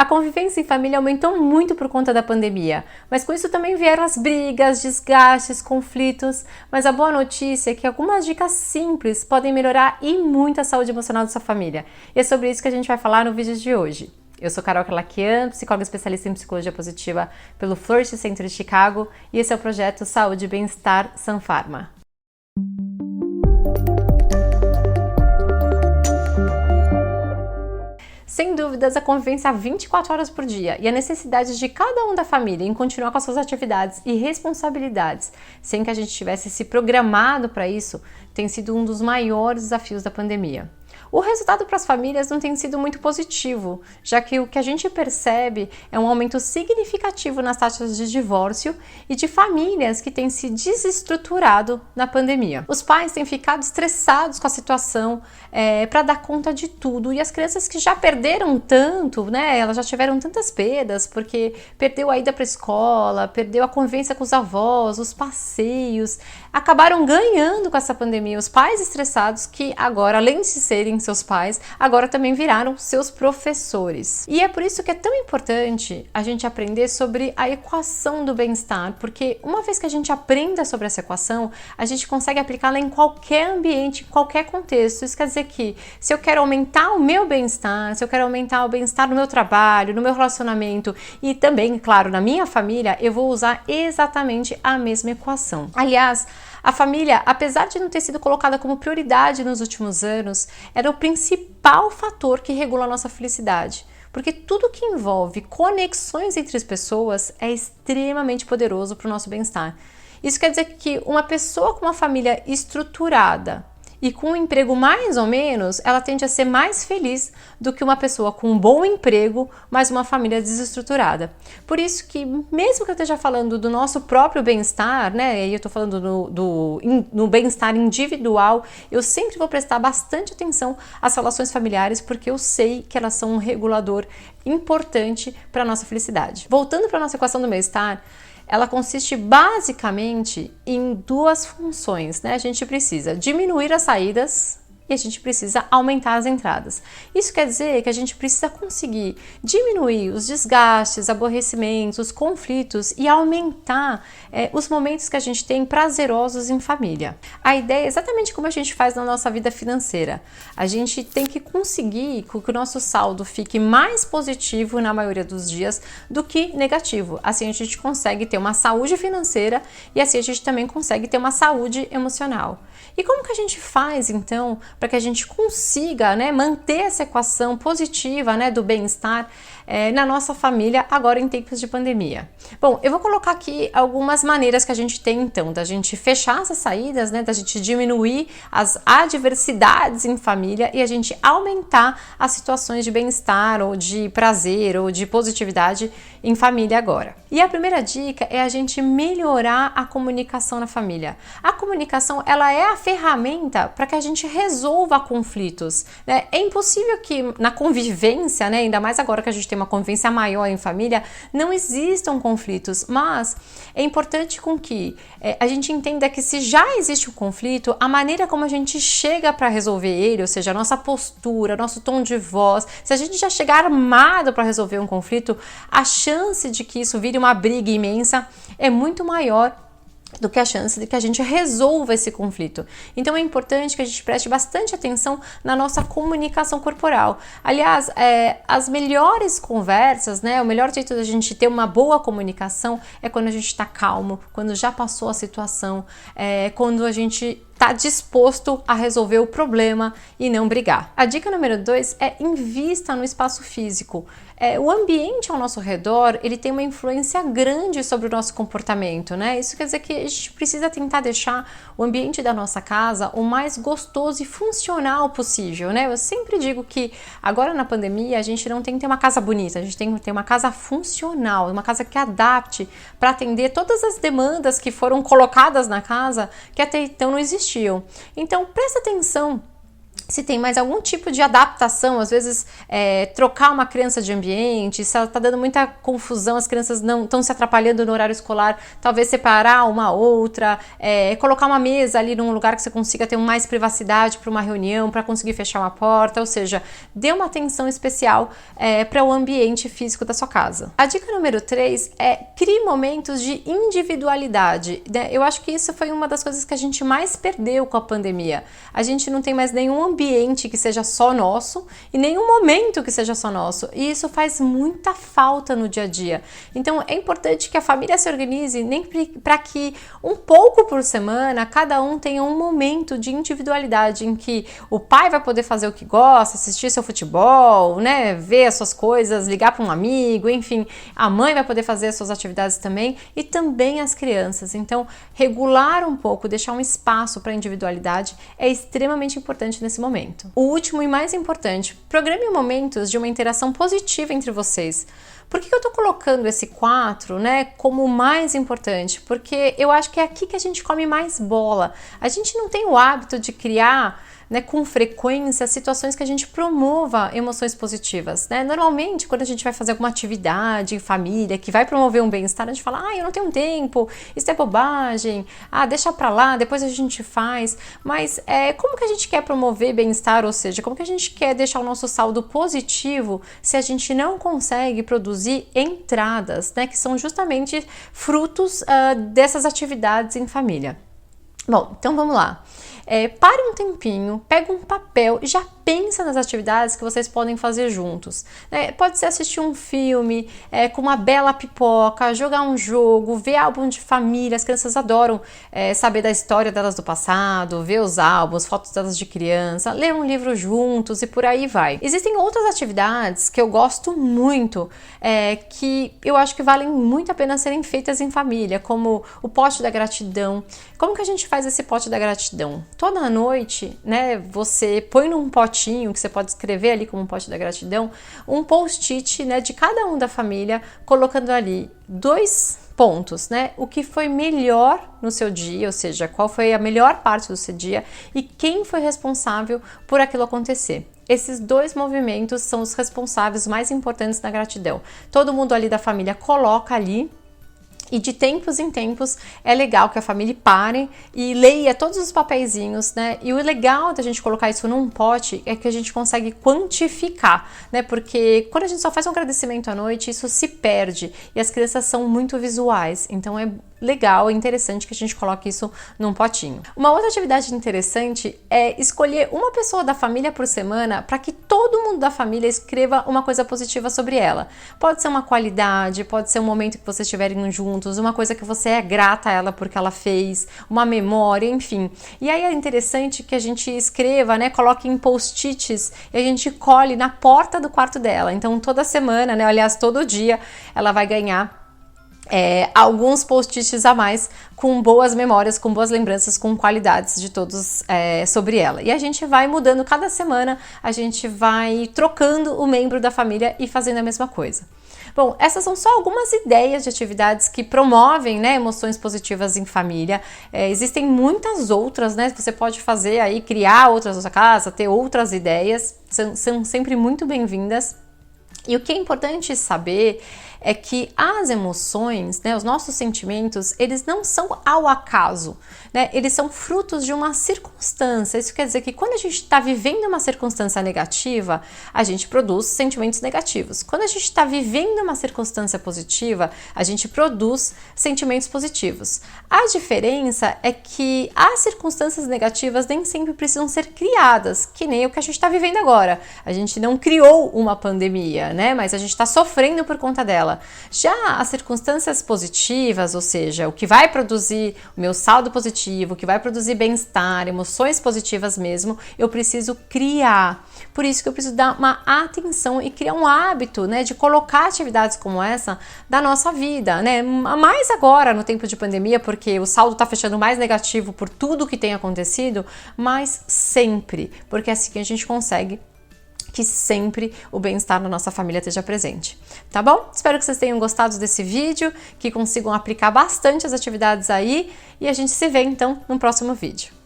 A convivência em família aumentou muito por conta da pandemia, mas com isso também vieram as brigas, desgastes, conflitos. Mas a boa notícia é que algumas dicas simples podem melhorar e muito a saúde emocional da sua família. E é sobre isso que a gente vai falar no vídeo de hoje. Eu sou Carol Kalakian, psicóloga especialista em psicologia positiva pelo Flourish Center de Chicago, e esse é o projeto Saúde e Bem-Estar Sun Pharma. Sem dúvidas, a convivência 24 horas por dia e a necessidade de cada um da família em continuar com as suas atividades e responsabilidades, sem que a gente tivesse se programado para isso, tem sido um dos maiores desafios da pandemia. O resultado para as famílias não tem sido muito positivo, já que o que a gente percebe é um aumento significativo nas taxas de divórcio e de famílias que têm se desestruturado na pandemia. Os pais têm ficado estressados com a situação para dar conta de tudo, e as crianças que já perderam tanto, né, elas já tiveram tantas perdas, porque perdeu a ida para a escola, perdeu a convivência com os avós, os passeios, acabaram ganhando com essa pandemia. Os pais estressados que agora, além de serem seus pais, agora também viraram seus professores. E é por isso que é tão importante a gente aprender sobre a equação do bem-estar, porque uma vez que a gente aprenda sobre essa equação, a gente consegue aplicá-la em qualquer ambiente, em qualquer contexto. Isso quer dizer que se eu quero aumentar o meu bem-estar, se eu quero aumentar o bem-estar no meu trabalho, no meu relacionamento e também, claro, na minha família, eu vou usar exatamente a mesma equação. Aliás, a família, apesar de não ter sido colocada como prioridade nos últimos anos, era o principal fator que regula a nossa felicidade. Porque tudo que envolve conexões entre as pessoas é extremamente poderoso para o nosso bem-estar. Isso quer dizer que uma pessoa com uma família estruturada e com um emprego mais ou menos, ela tende a ser mais feliz do que uma pessoa com um bom emprego, mas uma família desestruturada. Por isso que, mesmo que eu esteja falando do nosso próprio bem-estar, né, e eu estou falando no bem-estar individual, eu sempre vou prestar bastante atenção às relações familiares, porque eu sei que elas são um regulador importante para a nossa felicidade. Voltando para a nossa equação do bem-estar, ela consiste basicamente em duas funções, né? A gente precisa diminuir as saídas e a gente precisa aumentar as entradas. Isso quer dizer que a gente precisa conseguir diminuir os desgastes, aborrecimentos, os conflitos e aumentar os momentos que a gente tem prazerosos em família. A ideia é exatamente como a gente faz na nossa vida financeira. A gente tem que conseguir que o nosso saldo fique mais positivo na maioria dos dias do que negativo. Assim a gente consegue ter uma saúde financeira e assim a gente também consegue ter uma saúde emocional. E como que a gente faz então para que a gente consiga, né, manter essa equação positiva, né, do bem-estar na nossa família agora em tempos de pandemia? Bom, eu vou colocar aqui algumas maneiras que a gente tem então da gente fechar essas saídas, né, da gente diminuir as adversidades em família e a gente aumentar as situações de bem-estar ou de prazer ou de positividade em família agora. E a primeira dica é a gente melhorar a comunicação na família. A comunicação, ela é a ferramenta para que a gente resolva conflitos, né? É impossível que na convivência, né, ainda mais agora que a gente tem uma convivência maior em família, não existam conflitos, mas é importante com que a gente entenda que se já existe um conflito, a maneira como a gente chega para resolver ele, ou seja, a nossa postura, nosso tom de voz, se a gente já chegar armado para resolver um conflito, a chance de que isso vire uma briga imensa é muito maior do que a chance de que a gente resolva esse conflito. Então é importante que a gente preste bastante atenção na nossa comunicação corporal. Aliás, as melhores conversas, né, o melhor jeito da gente ter uma boa comunicação é quando a gente está calmo, quando já passou a situação, quando a gente está disposto a resolver o problema e não brigar. A dica número 2 é invista no espaço físico. O ambiente ao nosso redor, ele tem uma influência grande sobre o nosso comportamento, né? Isso quer dizer que a gente precisa tentar deixar o ambiente da nossa casa o mais gostoso e funcional possível, né? Eu sempre digo que agora na pandemia a gente não tem que ter uma casa bonita, a gente tem que ter uma casa funcional, uma casa que adapte para atender todas as demandas que foram colocadas na casa que até então não existiam. Então presta atenção se tem mais algum tipo de adaptação, às vezes trocar uma criança de ambiente, se ela está dando muita confusão, as crianças não estão se atrapalhando no horário escolar, talvez separar uma outra, colocar uma mesa ali num lugar que você consiga ter mais privacidade para uma reunião, para conseguir fechar uma porta, ou seja, dê uma atenção especial para o ambiente físico da sua casa. A dica número 3 é crie momentos de individualidade, né? Eu acho que isso foi uma das coisas que a gente mais perdeu com a pandemia. A gente não tem mais nenhum ambiente que seja só nosso e nenhum momento que seja só nosso, e isso faz muita falta no dia a dia. Então é importante que a família se organize nem para que um pouco por semana cada um tenha um momento de individualidade em que o pai vai poder fazer o que gosta, assistir seu futebol, né, ver as suas coisas, ligar para um amigo, enfim, a mãe vai poder fazer as suas atividades também e também as crianças. Então regular um pouco, deixar um espaço para a individualidade é extremamente importante nesse momento. O último e mais importante, programe momentos de uma interação positiva entre vocês. Por que eu tô colocando esse 4, né, como o mais importante? Porque eu acho que é aqui que a gente come mais bola. A gente não tem o hábito de criar, né, com frequência, situações que a gente promova emoções positivas, né? Normalmente, quando a gente vai fazer alguma atividade em família que vai promover um bem-estar, a gente fala, eu não tenho tempo, isso é bobagem, deixa pra lá, depois a gente faz. Mas como que a gente quer promover bem-estar, ou seja, como que a gente quer deixar o nosso saldo positivo se a gente não consegue produzir entradas, né, que são justamente frutos dessas atividades em família? Bom, então vamos lá. Pare um tempinho, pega um papel e já pensa nas atividades que vocês podem fazer juntos. Pode ser assistir um filme com uma bela pipoca, jogar um jogo, ver álbum de família. As crianças adoram saber da história delas do passado, ver os álbuns, fotos delas de criança, ler um livro juntos e por aí vai. Existem outras atividades que eu gosto muito, que eu acho que valem muito a pena serem feitas em família, como o pote da gratidão. Como que a gente faz esse pote da gratidão? Toda noite, né, você põe num potinho que você pode escrever ali como um pote da gratidão, um post-it, né, de cada um da família, colocando ali 2 pontos, né? O que foi melhor no seu dia, ou seja, qual foi a melhor parte do seu dia e quem foi responsável por aquilo acontecer. Esses 2 movimentos são os responsáveis mais importantes na gratidão. Todo mundo ali da família coloca ali. E de tempos em tempos é legal que a família pare e leia todos os papeizinhos, né? E o legal da gente colocar isso num pote é que a gente consegue quantificar, né? Porque quando a gente só faz um agradecimento à noite, isso se perde e as crianças são muito visuais, então é legal, é interessante que a gente coloque isso num potinho. Uma outra atividade interessante é escolher uma pessoa da família por semana para que todo mundo da família escreva uma coisa positiva sobre ela. Pode ser uma qualidade, pode ser um momento que vocês estiverem juntos, uma coisa que você é grata a ela porque ela fez, uma memória, enfim. E aí é interessante que a gente escreva, né, coloque em post-its e a gente colhe na porta do quarto dela. Então toda semana, né, aliás todo dia, ela vai ganhar alguns post-its a mais com boas memórias, com boas lembranças, com qualidades de todos sobre ela. E a gente vai mudando cada semana, a gente vai trocando o membro da família e fazendo a mesma coisa. Bom, essas são só algumas ideias de atividades que promovem, né, emoções positivas em família. Existem muitas outras, né? Você pode fazer aí, criar outras na sua casa, ter outras ideias, são sempre muito bem-vindas. E o que é importante saber é que as emoções, né, os nossos sentimentos, eles não são ao acaso, né? Eles são frutos de uma circunstância. Isso quer dizer que quando a gente está vivendo uma circunstância negativa, a gente produz sentimentos negativos. Quando a gente está vivendo uma circunstância positiva, a gente produz sentimentos positivos. A diferença é que as circunstâncias negativas nem sempre precisam ser criadas, que nem o que a gente está vivendo agora. A gente não criou uma pandemia, né? Mas a gente está sofrendo por conta dela. Já as circunstâncias positivas, ou seja, o que vai produzir o meu saldo positivo, o que vai produzir bem-estar, emoções positivas mesmo, eu preciso criar. Por isso que eu preciso dar uma atenção e criar um hábito, né, de colocar atividades como essa na nossa vida, né? Mais agora no tempo de pandemia, porque o saldo está fechando mais negativo por tudo que tem acontecido, mas sempre, porque é assim que a gente consegue que sempre o bem-estar na nossa família esteja presente, tá bom? Espero que vocês tenham gostado desse vídeo, que consigam aplicar bastante as atividades aí e a gente se vê então no próximo vídeo.